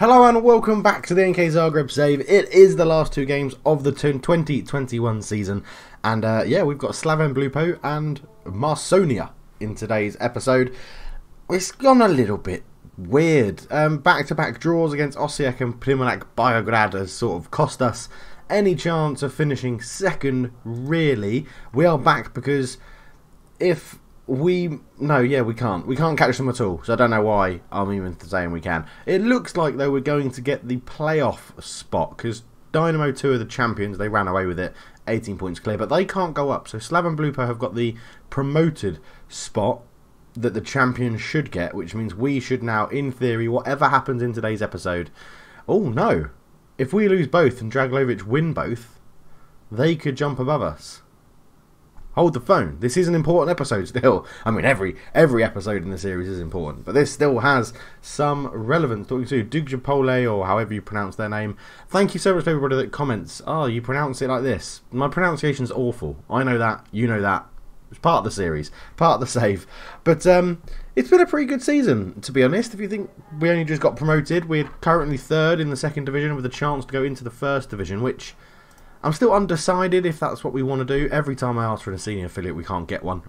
Hello and welcome back to the NK Zagreb save. It is the last two games of the 2021 season. And yeah, we've got Slaven, Belupo and Marsonia in today's episode. It's gone a little bit weird. Back-to-back draws against Osijek and Primorac Beograd has sort of cost us any chance of finishing second, really. We are back because if we can't catch them at all, so I don't know why I'm even saying we can. It looks like though we're going to get the playoff spot because Dynamo 2 are the champions. They ran away with it, 18 points clear, but they can't go up. So Slaven and Belupo have got the promoted spot that the champions should get, which means we should now, in theory, whatever happens in today's episode. Oh no, if we lose both and Draglovic win both, they could jump above us. Hold the phone. This is an important episode still. I mean, every episode in the series is important, but this still has some relevance. Talking to Dugjapole, or however you pronounce their name. Thank you so much to everybody that comments. Oh, you pronounce it like this. My pronunciation's awful. I know that. You know that. It's part of the series, part of the save. But it's been a pretty good season, to be honest. If you think we only just got promoted, we're currently third in the second division with a chance to go into the first division, which I'm still undecided if that's what we want to do. Every time I ask for a senior affiliate, we can't get one.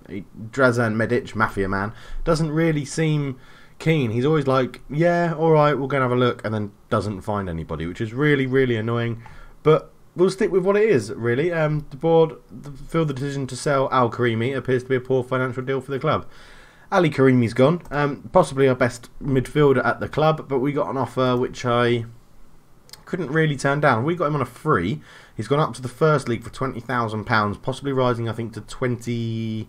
Drazen Medic, Mafia Man, doesn't really seem keen. He's always like, yeah, alright, we'll go and have a look, and then doesn't find anybody, which is really, really annoying. But we'll stick with what it is, really. The board feel the decision to sell Al Karimi appears to be a poor financial deal for the club. Ali Karimi's gone, possibly our best midfielder at the club, but we got an offer which I couldn't really turn down. We got him on a free. He's gone up to the first league for £20,000, possibly rising, I think, to 28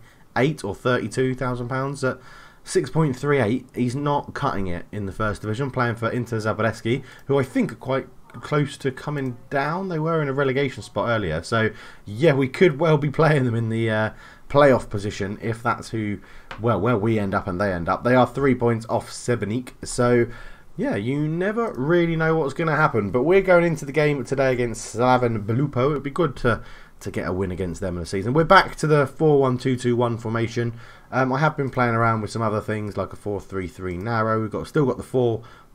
or £32,000 at 6.38. He's not cutting it in the first division, playing for NK Zagreb, who I think are quite close to coming down. They were in a relegation spot earlier, so yeah, we could well be playing them in the playoff position if that's who, well, where we end up and they end up. They are 3 points off Sebenik, so yeah, you never really know what's going to happen. But we're going into the game today against Slaven Belupo. It would be good to get a win against them in the season. We're back to the 4-1-2-2-1 formation. I have been playing around with some other things like a 4-3-3 narrow. We've still got the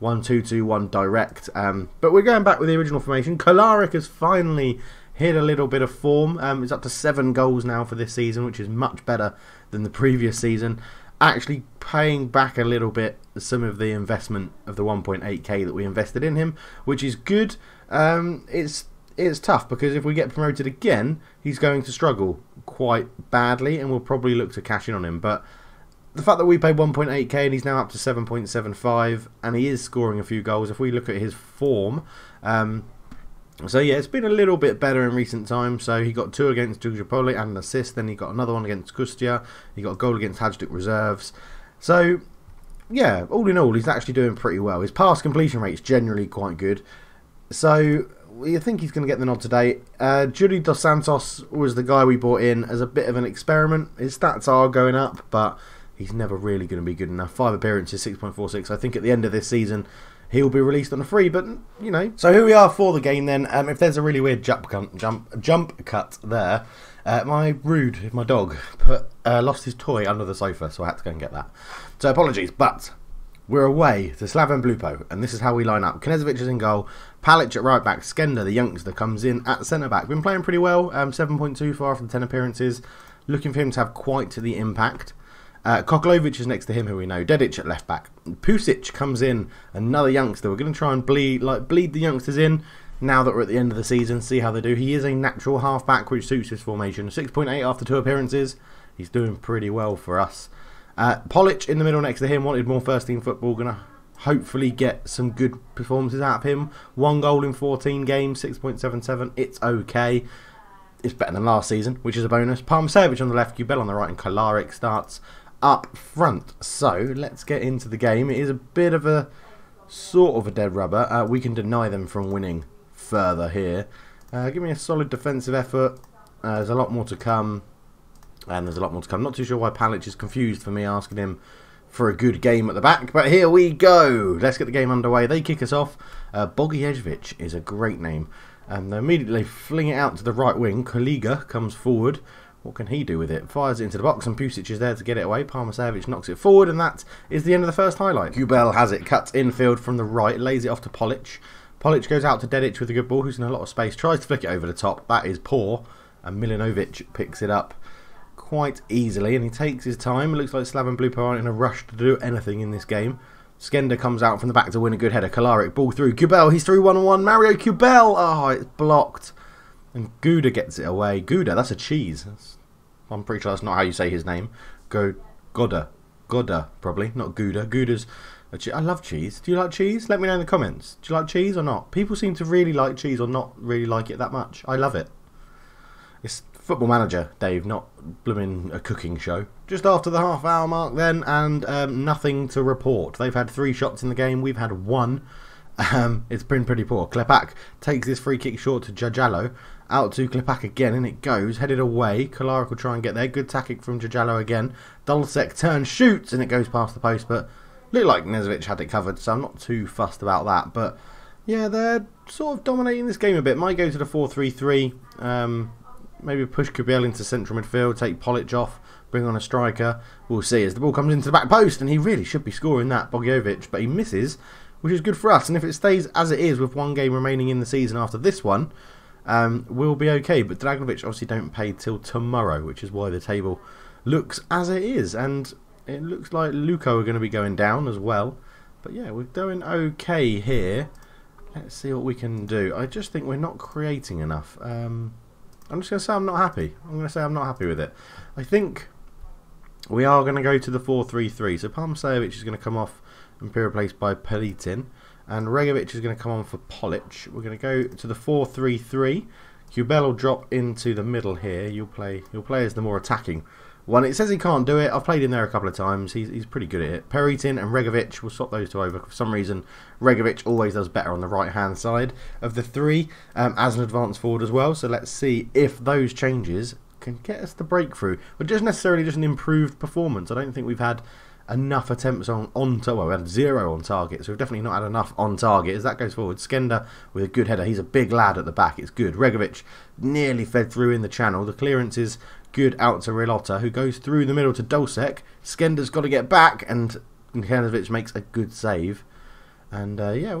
4-1-2-2-1 direct. But we're going back with the original formation. Kolaric has finally hit a little bit of form. It's up to 7 goals now for this season, which is much better than the previous season. Actually paying back a little bit some of the investment of the 1.8k that we invested in him, which is good. It's tough because if we get promoted again, he's going to struggle quite badly and we'll probably look to cash in on him. But the fact that we paid 1.8k and he's now up to 7.75 and he is scoring a few goals, if we look at his form, so yeah, it's been a little bit better in recent times. So he got 2 against Dugjapole and an assist. Then he got another one against Kustia. He got a goal against Hajduk Reserves. So yeah, all in all, he's actually doing pretty well. His pass completion rate's generally quite good. So you think he's going to get the nod today. Juri Dos Santos was the guy we brought in as a bit of an experiment. His stats are going up, but he's never really going to be good enough. 5 appearances, 6.46. I think at the end of this season, he'll be released on a free, but, you know. So here we are for the game then. If there's a really weird jump cut there, my dog, lost his toy under the sofa, so I had to go and get that. So apologies, but we're away to Slaven Belupo, and this is how we line up. Knezovic is in goal, Palic at right back, Skender, the youngster, comes in at centre back. Been playing pretty well, 7.24 after 10 appearances. Looking for him to have quite the impact. Koklovic is next to him, who we know. Dedic at left back. Pusic comes in, another youngster. We're going to try and bleed the youngsters in now that we're at the end of the season, see how they do. He is a natural half back, which suits his formation. 6.8 after 2 appearances. He's doing pretty well for us. Polic in the middle next to him, wanted more first team football. Going to hopefully get some good performances out of him. 1 goal in 14 games, 6.77. It's okay. It's better than last season, which is a bonus. Parmsevic on the left, Kubel on the right, and Kolaric starts up front. So let's get into the game. It is a bit of a sort of a dead rubber. We can deny them from winning further here. Give me a solid defensive effort. There's a lot more to come, and there's a lot more to come. Not too sure why Palic is confused for me asking him for a good game at the back, but here we go. Let's get the game underway. They kick us off. Bogijevic is a great name, and they immediately fling it out to the right wing. Koliga comes forward What can he do with it? Fires it into the box and Pusic is there to get it away. Parmasevic knocks it forward and that is the end of the first highlight. Kubel has it, cuts infield from the right, lays it off to Polic. Polic goes out to Dedic with a good ball, who's in a lot of space, tries to flick it over the top. That is poor, and Milinovic picks it up quite easily, and he takes his time. It looks like Slaven Belupo aren't in a rush to do anything in this game. Skender comes out from the back to win a good header. Kolaric, ball through. Kubel, he's through 1-on-1. Mario Kubel! Oh, it's blocked. And Gouda gets it away. Gouda, that's a cheese. I'm pretty sure that's not how you say his name. Goda, probably, not Gouda. Gouda's a cheese. I love cheese. Do you like cheese? Let me know in the comments. Do you like cheese or not? People seem to really like cheese or not really like it that much. I love it. It's Football Manager, Dave, not blooming a cooking show. Just after the half-hour mark then, and nothing to report. They've had 3 shots in the game. We've had 1. It's been pretty poor. Klepak takes this free kick short to Jajalo. Out to Klepak again, and it goes. Headed away. Kolaric will try and get there. Good tacking from Jajalo again. Dulcek turns, shoots, and it goes past the post. But looked like Nezovic had it covered, so I'm not too fussed about that. But yeah, they're sort of dominating this game a bit. Might go to the 4-3-3. Maybe push Kubel into central midfield. Take Polic off. Bring on a striker. We'll see as the ball comes into the back post, and he really should be scoring that, Bogjovic, but he misses, which is good for us. And if it stays as it is with 1 game remaining in the season after this one, we'll be okay. But Dragnovic obviously don't pay till tomorrow, which is why the table looks as it is. And it looks like Luko are going to be going down as well. But yeah, we're doing okay here. Let's see what we can do. I just think we're not creating enough. I'm just going to say I'm not happy. I'm going to say I'm not happy with it. I think we are going to go to the 4-3-3. So Parmasevic is going to come off and be replaced by Pelitin. And Regovic is going to come on for Polic. We're going to go to the 4-3-3. Kubel will drop into the middle here. You'll play as the more attacking one. It says he can't do it. I've played him there a couple of times. He's pretty good at it. Peritin and Regovic, we'll swap those 2 over. For some reason, Regovic always does better on the right-hand side of the 3 as an advanced forward as well. So let's see if those changes can get us the breakthrough. But just necessarily just an improved performance. I don't think we've had enough attempts on target. Well, we had 0 on target, so we've definitely not had enough on target. As that goes forward, Skender with a good header. He's a big lad at the back. It's good. Regovic nearly fed through in the channel. The clearance is good out to Rilotta, who goes through the middle to Dulcek. Skender's got to get back, and Kanovic makes a good save. And yeah,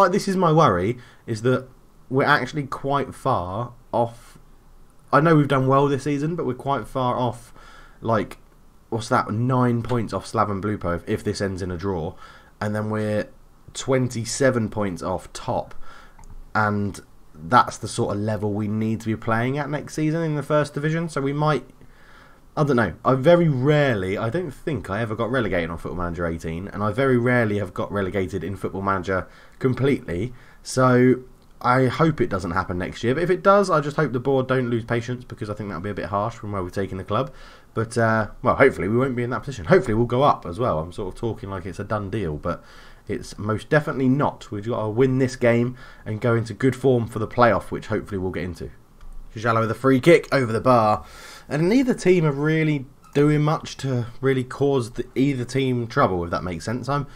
this is my worry, is that we're actually quite far off. I know we've done well this season, but we're quite far off, like, what's that, 9 points off Slaven Belupo if this ends in a draw. And then we're 27 points off top. And that's the sort of level we need to be playing at next season in the first division. So we might, I don't know, I don't think I ever got relegated on Football Manager 18, and I very rarely have got relegated in Football Manager completely. So I hope it doesn't happen next year, but if it does, I just hope the board don't lose patience, because I think that'll be a bit harsh from where we've taken the club. But well, hopefully we won't be in that position. Hopefully we'll go up as well. I'm sort of talking like it's a done deal, but it's most definitely not. We've got to win this game and go into good form for the playoff, which hopefully we'll get into. Jalo with a free kick over the bar. And neither team are really doing much to really cause either team trouble, if that makes sense. I'm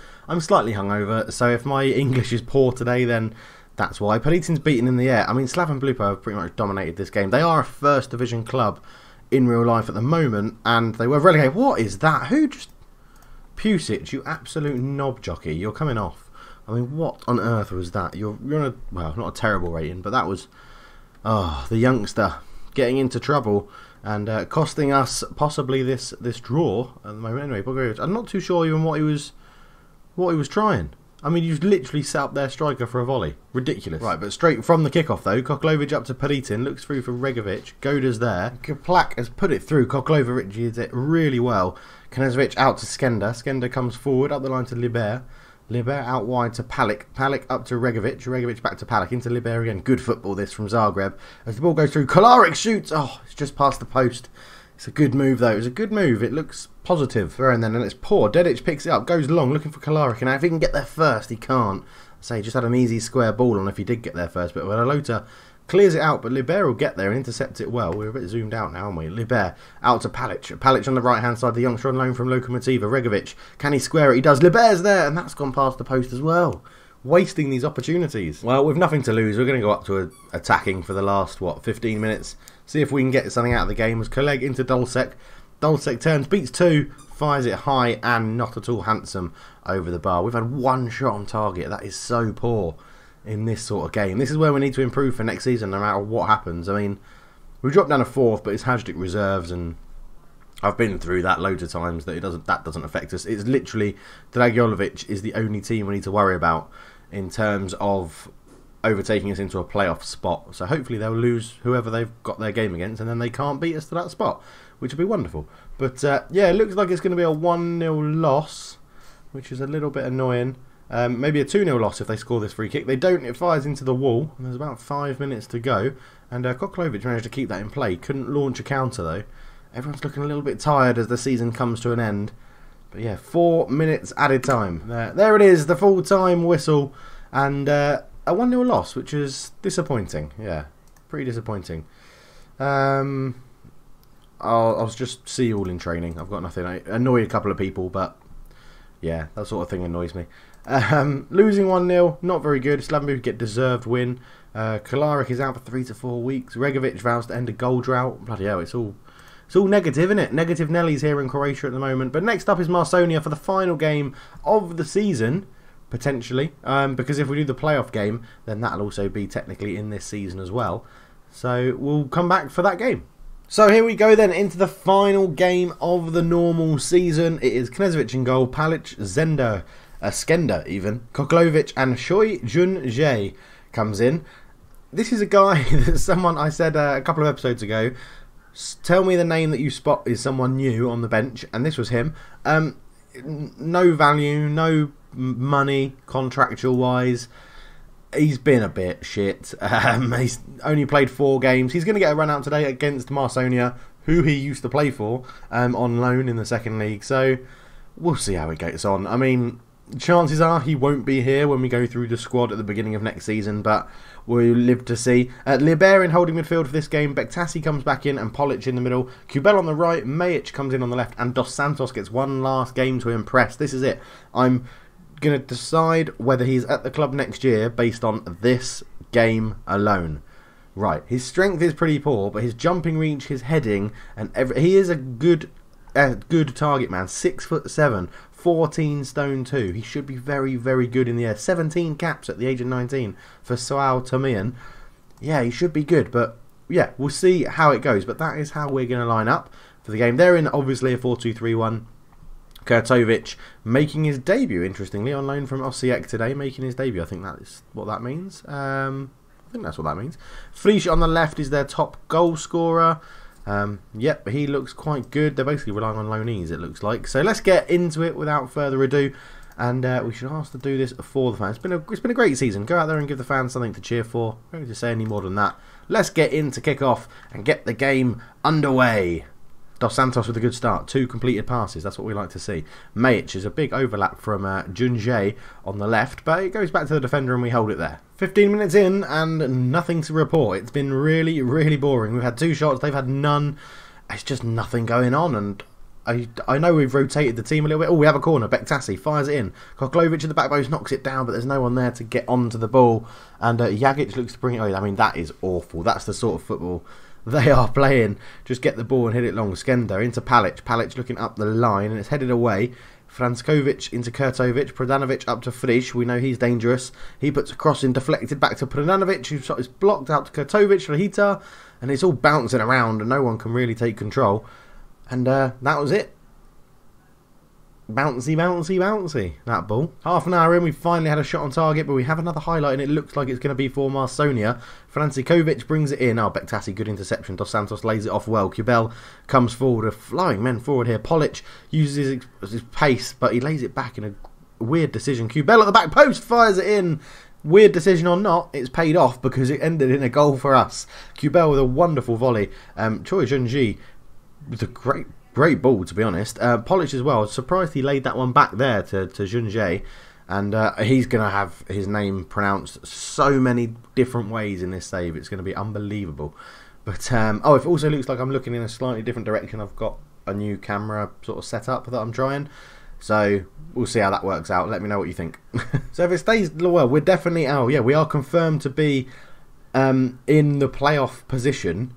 slightly hungover, so if my English is poor today, then that's why. Pelitin's beaten in the air. I mean, Slaven Belupo have pretty much dominated this game. They are a first division club in real life at the moment, and they were relegated. What is that? Who just... Pusic, you absolute knob jockey. You're coming off. I mean, what on earth was that? You're on a... Well, not a terrible rating, but that was... Oh, the youngster getting into trouble and costing us possibly this draw at the moment. Anyway, I'm not too sure even what he was trying. I mean, you've literally set up their striker for a volley. Ridiculous. Right, but straight from the kickoff though, Koklovic up to Peritin, looks through for Regovic, Goda's there. Kaplak has put it through, Koklovic did it really well. Knezovic out to Skender, Skender comes forward, up the line to Liber. Liber out wide to Palic, Palic up to Regovic, Regovic back to Palic, into Liber again. Good football this from Zagreb. As the ball goes through, Kolaric shoots, oh, it's just past the post. It's a good move though, it's a good move, it looks positive. And then it's poor, Dedic picks it up, goes long, looking for Kolaric, and if he can get there first, he can't. So he just had an easy square ball on if he did get there first, but Rilotta clears it out, but Liber will get there and intercept it well. We're a bit zoomed out now, aren't we? Liber out to Palic. Palic on the right-hand side, the youngster on loan from Lokomotiva. Regovic, can he square it? He does. Liber's there, and that's gone past the post as well. Wasting these opportunities. Well, with nothing to lose, we're going to go up to attacking for the last, 15 minutes. See if we can get something out of the game. As Colleg into Dulcek. Dulcek turns, beats 2, fires it high and not at all handsome over the bar. We've had 1 shot on target. That is so poor in this sort of game. This is where we need to improve for next season, no matter what happens. I mean, we dropped down a 4th, but it's Hajduk reserves, and I've been through that loads of times. That doesn't affect us. It's literally Dragiolovic is the only team we need to worry about in terms of overtaking us into a playoff spot. So hopefully they'll lose whoever they've got their game against, and then they can't beat us to that spot, which would be wonderful. But yeah, it looks like it's going to be a 1-0 loss, which is a little bit annoying. Maybe a 2-0 loss if they score this free kick. They don't. It fires into the wall, and there's about 5 minutes to go. And Koklovic managed to keep that in play. Couldn't launch a counter, though. Everyone's looking a little bit tired as the season comes to an end. But yeah, 4 minutes added time. There it is, the full-time whistle. And a 1-0 loss, which is disappointing. Yeah, pretty disappointing. I'll just see you all in training. I've got nothing. I annoy a couple of people, but yeah, that sort of thing annoys me. Losing 1-0, not very good. Slaven get deserved win. Kolaric is out for 3 to 4 weeks. Regovic vows to end a goal drought. Bloody hell, it's all negative, isn't it? Negative Nellies here in Croatia at the moment. But next up is Marsonia for the final game of the season, potentially. Because if we do the playoff game, then that'll also be technically in this season as well. So we'll come back for that game. So here we go then into the final game of the normal season. It is Knezovic in goal, Palic, Zender, Skender even, Koklovic and Choi Jun-jae comes in. This is a guy that someone, I said a couple of episodes ago, tell me the name that you spot is someone new on the bench, and this was him. No value, no money, contractual wise. He's been a bit shit. He's only played 4 games. He's going to get a run out today against Marsonia, who he used to play for, on loan in the second league. So we'll see how it goes on. I mean, chances are he won't be here when we go through the squad at the beginning of next season, but we'll live to see. Liber in holding midfield for this game. Bektasi comes back in and Polic in the middle. Kubel on the right. Majic comes in on the left. And Dos Santos gets one last game to impress. This is it. I'm going to decide whether he's at the club next year based on this game alone. Right, his strength is pretty poor, but his jumping reach, his heading, and he is a good target man. 6'7", 14 stone 2. He should be very, very good in the air. 17 caps at the age of 19 for Sao Tomian. Yeah, he should be good, but yeah, we'll see how it goes. But that is how we're going to line up for the game. They're in obviously a 4-2-3-1. Kurtovic making his debut, interestingly, on loan from Osijek today, making his debut. I think that is what that means. I think that's what that means. Frisch on the left is their top goal scorer. Yep, he looks quite good. They're basically relying on loanees, it looks like. So let's get into it without further ado. And we should ask to do this for the fans. It's been a great season. Go out there and give the fans something to cheer for. I don't need to say any more than that. Let's get into kick-off and get the game underway. Dos Santos with a good start. 2 completed passes. That's what we like to see. Majic is a big overlap from Jun-jae on the left, but it goes back to the defender and we hold it there. 15 minutes in and nothing to report. It's been really, really boring. We've had 2 shots. They've had none. It's just nothing going on, and I know we've rotated the team a little bit. Oh, we have a corner. Bektasi fires it in. Koklovic at the back post knocks it down, but there's no one there to get onto the ball. And Jagic looks to bring it. Oh, I mean, that is awful. That's the sort of football they are playing. Just get the ball and hit it long. Skender into Palic. Palic looking up the line, and it's headed away. Franskovic into Kurtovic. Pradanovic up to Frisch. We know he's dangerous. He puts a cross in, deflected back to Pradanovic, who shot is blocked out to Kurtovic for Hita, and it's all bouncing around, and no one can really take control. And that was it. Bouncy, bouncy, bouncy, that ball. Half an hour in, we finally had a shot on target, but we have another highlight, and it looks like it's going to be for Marsonia. Francikovic brings it in. Oh, Bektasi, good interception. Dos Santos lays it off well. Kubel comes forward. Flying men forward here. Polic uses his pace, but he lays it back in a weird decision. Kubel at the back post fires it in. Weird decision or not, it's paid off because it ended in a goal for us. Kubel with a wonderful volley. Choi Jun-jae with a great ball, to be honest. Polic as well. Surprised he laid that one back there to Jun-jae. And he's going to have his name pronounced so many different ways in this save. It's going to be unbelievable. But, oh, it also looks like I'm looking in a slightly different direction. I've got a new camera sort of set up that I'm trying. So, we'll see how that works out. Let me know what you think. So, if it stays well, we're definitely out. Yeah, we are confirmed to be in the playoff position.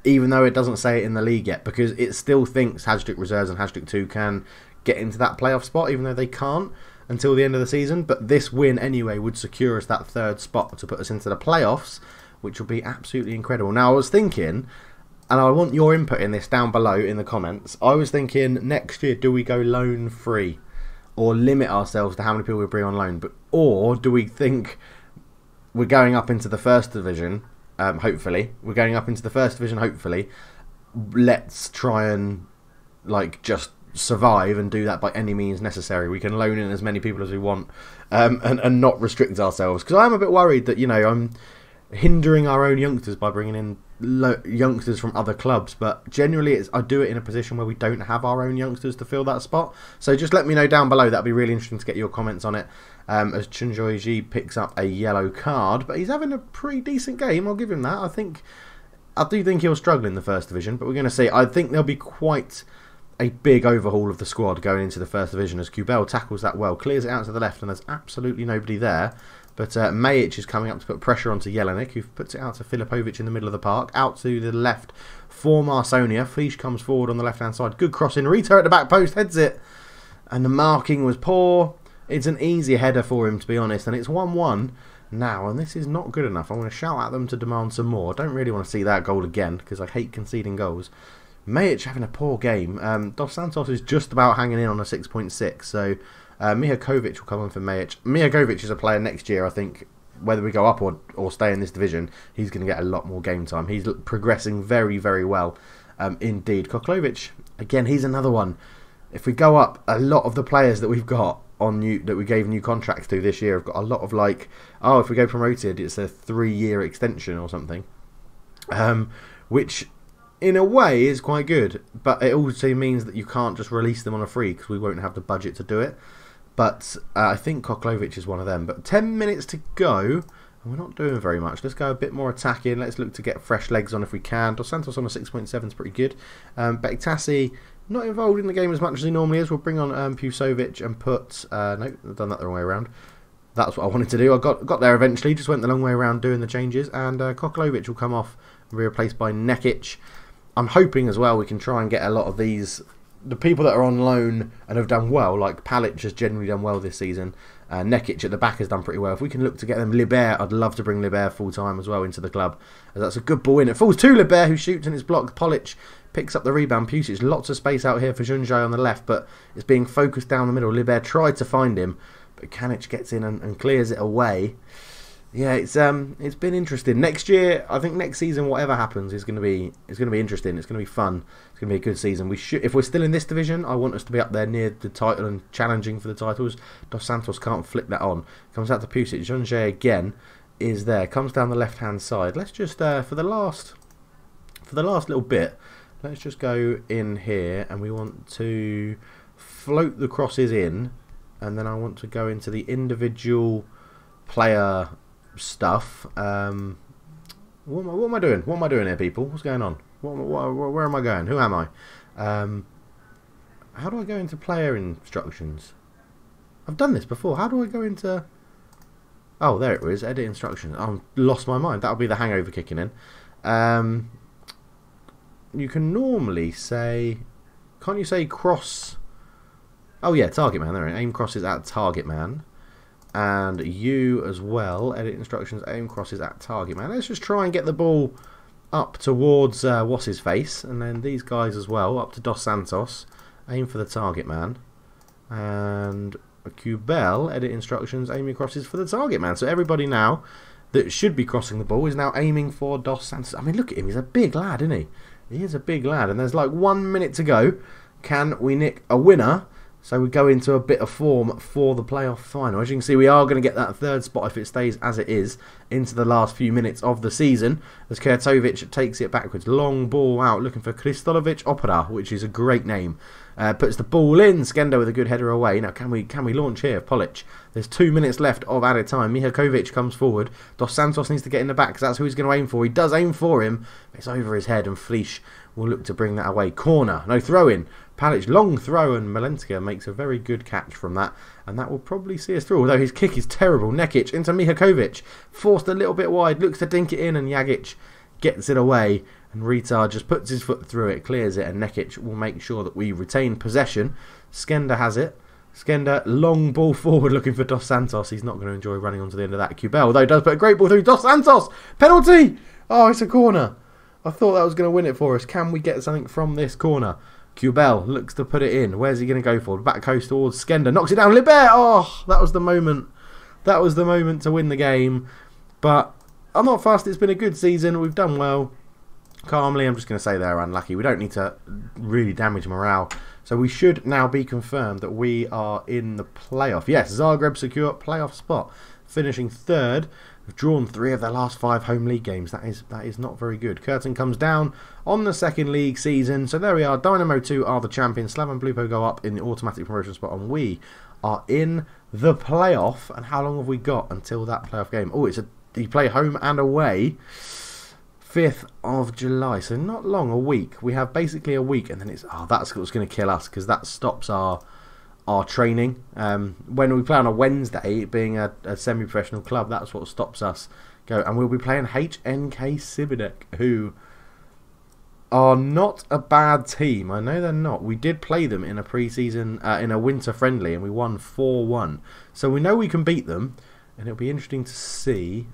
even though it doesn't say it in the league yet, because it still thinks Hajduk Reserves and Hajduk 2 can get into that playoff spot, even though they can't until the end of the season. But this win anyway would secure us that third spot to put us into the playoffs, which will be absolutely incredible. Now, I was thinking, and I want your input in this down below in the comments, I was thinking next year, do we go loan free or limit ourselves to how many people we bring on loan? Or do we think we're going up into the first division, hopefully. We're going up into the first division, hopefully. Let's try and just survive and do that by any means necessary. We can loan in as many people as we want and not restrict ourselves. Because I'm a bit worried that, I'm hindering our own youngsters by bringing in youngsters from other clubs, but generally I do it in a position where we don't have our own youngsters to fill that spot. So just let me know down below. That'd be really interesting to get your comments on it. As Chunjoiji picks up a yellow card, but he's having a pretty decent game, I'll give him that. I do think he'll struggle in the first division, but we're going to see. I think there'll be quite a big overhaul of the squad going into the first division as Kubel tackles that well, clears it out to the left, and there's absolutely nobody there. But Majic is coming up to put pressure onto Jelinek, who puts it out to Filipovic in the middle of the park. Out to the left for Marsonia. Fleisch comes forward on the left-hand side. Good crossing. Rito at the back post. Heads it. And the marking was poor. It's an easy header for him, to be honest. And it's 1-1 now. And this is not good enough. I'm going to shout at them to demand some more. I don't really want to see that goal again, because I hate conceding goals. Majic having a poor game. Dos Santos is just about hanging in on a 6.6. So Mihakovic will come on for Majic. Mihakovic is a player next year, I think, whether we go up or stay in this division, he's going to get a lot more game time. He's progressing very, very well indeed. Koklovic, again, he's another one. If we go up, a lot of the players that we've got that we gave new contracts to this year have got a lot of if we go promoted, it's a 3-year extension or something. Which in a way is quite good, but it also means that you can't just release them on a free because we won't have the budget to do it. But I think Koklovic is one of them. But 10 minutes to go, and we're not doing very much. Let's go a bit more attacking. Let's look to get fresh legs on if we can. Dos Santos on a 6.7 is pretty good. Bektasi not involved in the game as much as he normally is. We'll bring on Pusovic and put... no, I've done that the wrong way around. That's what I wanted to do. I got there eventually. Just went the long way around doing the changes. And Koklovic will come off and be replaced by Nekic. I'm hoping as well we can try and get a lot of these... The people that are on loan and have done well, like Palic has generally done well this season. Nekic at the back has done pretty well. If we can look to get them Libert, I'd love to bring Libert full time as well into the club. As that's a good ball in. It falls to Libert, who shoots and it's blocked. Polic picks up the rebound. Pusic, lots of space out here for Junjai on the left, but it's being focused down the middle. Libert tried to find him, but Kanic gets in and clears it away. Yeah, it's been interesting. Next year, I think next season, whatever happens, is going to be interesting. It's going to be fun. It's going to be a good season. If we're still in this division, I want us to be up there near the title and challenging for the titles. Dos Santos can't flick that on. Comes out to Pusic. Junjai again is there. Comes down the left hand side. Let's just for the last little bit, let's just go in here and we want to float the crosses in, and then I want to go into the individual player stuff. What am I doing? What am I doing here, people? What's going on? Where am I going? Who am I? How do I go into player instructions? I've done this before. How do I go into... Oh, there it is. Edit instructions. I've lost my mind. That'll be the hangover kicking in. You can normally say... Can't you say cross... Oh yeah, target man. There. Aim crosses at target man. And you as well, edit instructions, aim crosses at target man. Let's just try and get the ball up towards what's his face, and then these guys as well, up to Dos Santos, aim for the target man. And Kubel, edit instructions, aiming crosses for the target man. So everybody now that should be crossing the ball is now aiming for Dos Santos. I mean, look at him, he's a big lad, isn't he? He is a big lad, and there's like 1 minute to go. Can we nick a winner? So we go into a bit of form for the playoff final. As you can see, we are going to get that third spot if it stays as it is into the last few minutes of the season. As Kurtovic takes it backwards. Long ball out, looking for Kristolovic Opera, which is a great name. Puts the ball in. Skendo with a good header away. Now, can we launch here? Polic. There's 2 minutes left of added time. Mihakovic comes forward. Dos Santos needs to get in the back because that's who he's going to aim for. He does aim for him. It's over his head, and Fleisch will look to bring that away. Corner. No, throw in. Palic, long throw, and Malenska makes a very good catch from that, and that will probably see us through, although his kick is terrible. Nekic into Mihakovic, forced a little bit wide, looks to dink it in, and Jagic gets it away. And Retard just puts his foot through it, clears it, and Nekic will make sure that we retain possession. Skender has it. Skender, long ball forward looking for Dos Santos. He's not going to enjoy running onto the end of that. Cubel, though, does put a great ball through. Dos Santos! Penalty! Oh, it's a corner. I thought that was going to win it for us. Can we get something from this corner? Cubel looks to put it in. Where's he going to go for? Back coast towards Skender. Knocks it down. Libert! Oh, that was the moment. That was the moment to win the game. But I'm not fussed. It's been a good season. We've done well. Calmly, I'm just going to say they're unlucky. We don't need to really damage morale. So we should now be confirmed that we are in the playoff. Yes, Zagreb secure playoff spot. Finishing third. We've drawn 3 of their last 5 home league games. That is not very good. Curtin comes down on the second league season. So there we are. Dynamo 2 are the champions. Slaven Belupo go up in the automatic promotion spot. And we are in the playoff. And how long have we got until that playoff game? Oh, you play home and away. 5th of July, so not long, a week. We have basically a week, and then that's what's going to kill us, because that stops our training. When we play on a Wednesday, being a semi-professional club, that's what stops us go. And we'll be playing NK Zagreb, who are not a bad team. I know they're not. We did play them in a pre-season, in a winter friendly, and we won 4-1. So we know we can beat them, and it'll be interesting to see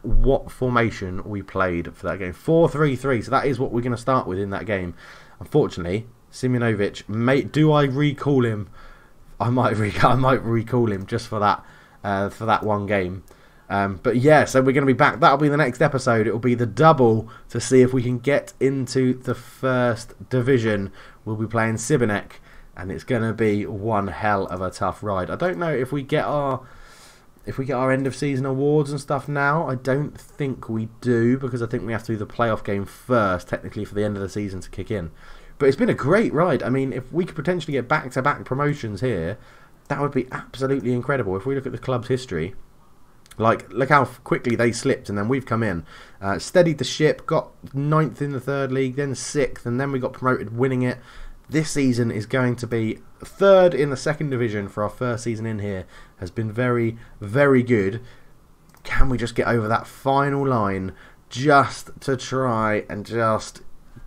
what formation we played for that game. 4-3-3, so that is what we're going to start with in that game. Unfortunately, Simjonovic, do I recall him? I might recall him just for that one game. But yeah, so we're going to be back. That'll be the next episode. It'll be the double to see if we can get into the first division. We'll be playing Sibinek, and it's going to be one hell of a tough ride. I don't know if we get our end of season awards and stuff now. I don't think we do, because I think we have to do the playoff game first, technically, for the end of the season to kick in. But it's been a great ride. I mean, if we could potentially get back-to-back promotions here, that would be absolutely incredible. If we look at the club's history, look how quickly they slipped, and then we've come in, steadied the ship, got 9th in the 3rd league, then 6th, and then we got promoted, winning it. This season is going to be 3rd in the 2nd division for our first season in here. Has been very, very good. Can we just get over that final line just to try and just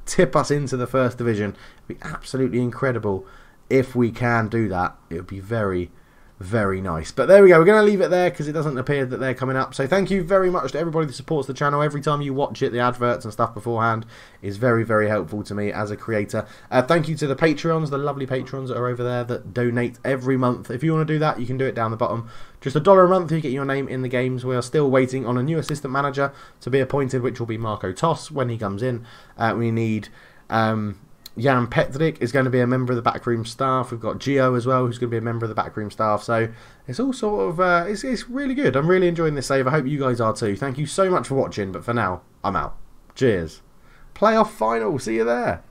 tip us into the 1st division? It'd be absolutely incredible if we can do that. It would be very, very nice. But there we go. We're going to leave it there because it doesn't appear that they're coming up. So thank you very much to everybody that supports the channel. Every time you watch it, the adverts and stuff beforehand is very, very helpful to me as a creator. Thank you to the Patreons, the lovely Patrons that are over there that donate every month. If you want to do that, you can do it down the bottom. Just $1 a month, you get your name in the games. We are still waiting on a new assistant manager to be appointed, which will be Marco Toss when he comes in. We need Jan Petrick is going to be a member of the backroom staff. We've got Gio as well, who's going to be a member of the backroom staff. So it's all sort of it's really good. I'm really enjoying this save. I hope you guys are too. Thank you so much for watching. But for now, I'm out. Cheers. Playoff final. See you there.